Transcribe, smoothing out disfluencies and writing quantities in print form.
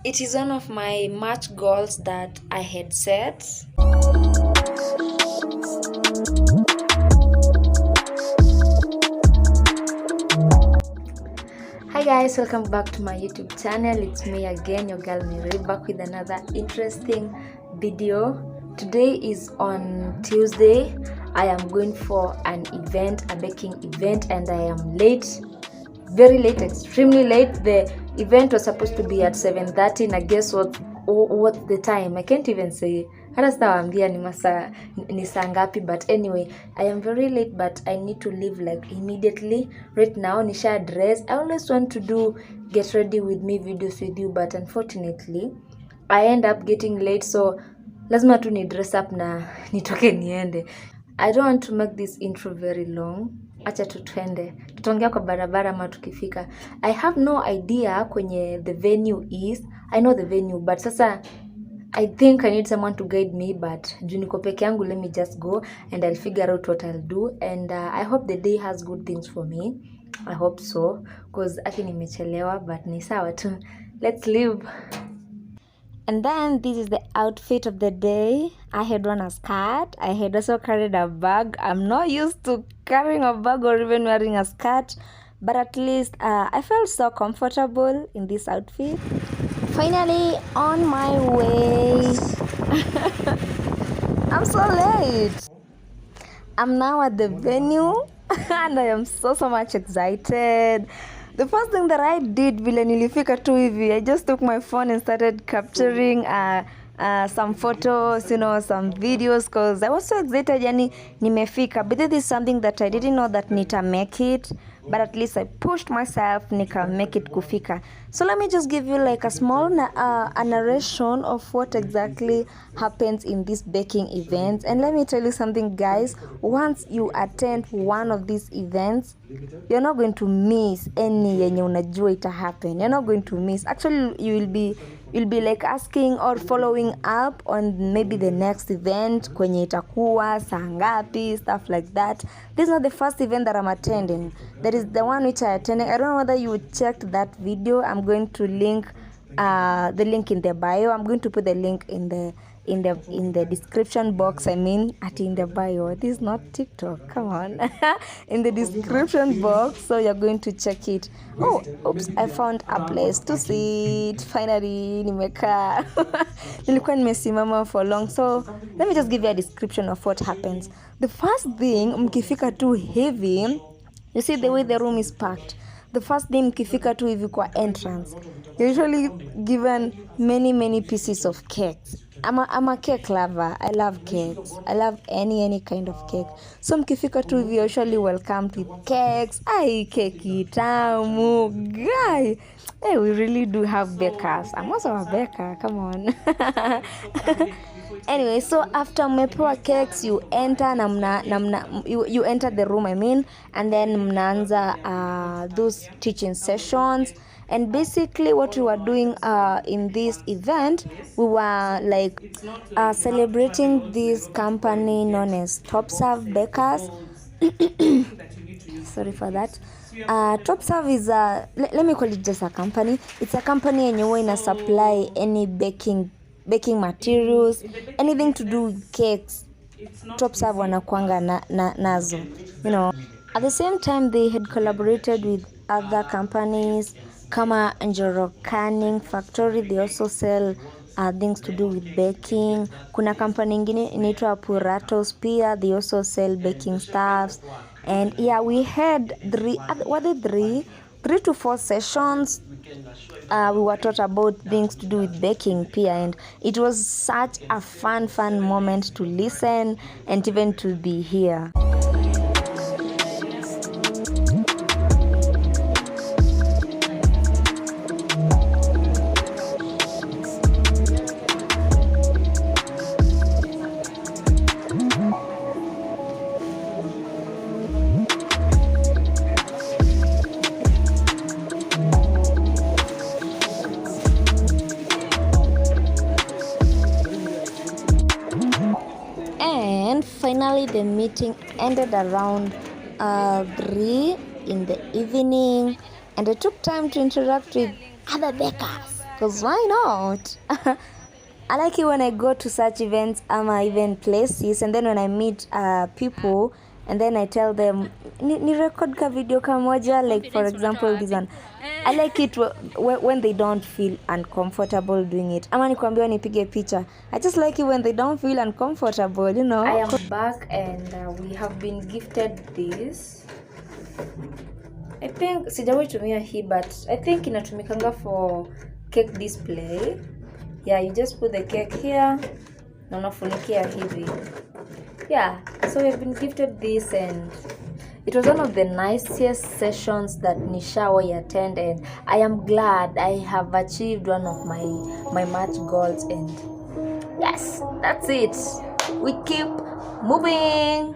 It is one of my March goals that I had set. Hi guys, welcome back to my YouTube channel. It's me again, your girl Miri, back with another interesting video. Today is on Tuesday. I am going for an event, a baking event, and I am late, very late, extremely late. The event was supposed to be at 7:30 and guess what's the time? I can't even say. Hata sitawaambia ni saa ngapi, but anyway, I am very late, but I need to leave like immediately right now. Nisha dress. I always want to do get ready with me videos with you, but unfortunately I end up getting late, so lazima tu ni dress up na nitoke niende. I don't want to make this intro very long. Acha tutwende, tutaongea kwa barabara ama tukifika. I have no idea kwenye the venue is. I know the venue, but sasa I think I need someone to guide me, but juu niko peke yangu, let me just go and I'll figure out what I'll do, and I hope the day has good things for me. I hope so, cause aki nimechelewa, but ni sawa tu. Let's leave. And then this is the outfit of the day. I had worn a skirt. I had also carried a bag. I'm not used to carrying a bag or even wearing a skirt, but at least I felt so comfortable in this outfit. Finally on my way. I'm so late. I'm now at the venue and I am so much excited. The first thing that I did vile nilifika tu hivi, I just took my phone and started capturing some photos, some videos, because I was so excited. Yani nimefika, but this is something that I didn't know that nita make it, but at least I pushed myself nika make it kufika. So let me just give you like a small a narration of what exactly happens in these baking events. And let me tell you something, guys. Once you attend one of these events, you're not going to miss any yenye unajua ita happen. You're not going to miss. Actually, you'll be like asking or following up on maybe the next event, kwenye itakuwa saa ngapi, stuff like that. This is not the first event that I'm attending. That is the one which I attended. I don't know whether you checked that video. I'm going to link the link in the bio. I'm going to put the link in the description box. I mean, in the bio. This is not TikTok. Come on. In the description box, so you're going to check it. Oh, oops, I found a place to sit. Finally, nimekaa. Nilikuwa nimesimama for long. So, let me just give you a description of what happens. The first thing, mkifika tu hivi, you see the way the room is packed. The first thing, mkifika tu hivi kwa entrance, you're usually given many pieces of cakes. I'm a cake lover. I love cakes. I love any kind of cake. So mkifika tu hivi, usually welcomed with cakes. Ay, keki tamu. Guy. Hey, we really do have bakers. I'm also a baker. Come on. Anyway, so after mmepewa cakes, you enter you enter the room, I mean, and then mnaanza those teaching sessions. And basically what we were doing in this event, we were like celebrating this company known as Top Serve Bakers. Sorry for that. Top Serve is let me call it just a company. It's a company yenye huwa ina supply any baking materials, anything to do with cakes. Top Serve wanakuanga nazo, At the same time, they had collaborated with other companies kama Njoro Canning Factory. They also sell things to do with baking. Kuna company ingine inaitwa Puratos pia. They also sell baking stuffs. And yeah, we had three to four sessions. We were taught about things to do with baking pia, and it was such a fun moment to listen and even to be here. And finally, the meeting ended around 3 in the evening, and I took time to interact with other bakers because why not? I like it when I go to such events even places, and then when I meet people, and then I tell them ni record ka video kamoja, like for example this one. I like it when they don't feel uncomfortable doing it. Ama nikwambia nipige picha. I just like it when they don't feel uncomfortable, you know. I am back and we have been gifted this. I think sijawahi tumia hii, but I think inatumikanga for cake display. Yeah, you just put the cake here na unafunikia hivi. Yeah, so we have been gifted this, and it was one of the nicest sessions that nishawahi attend, and I am glad I have achieved one of my match goals. And yes, that's it. We keep moving.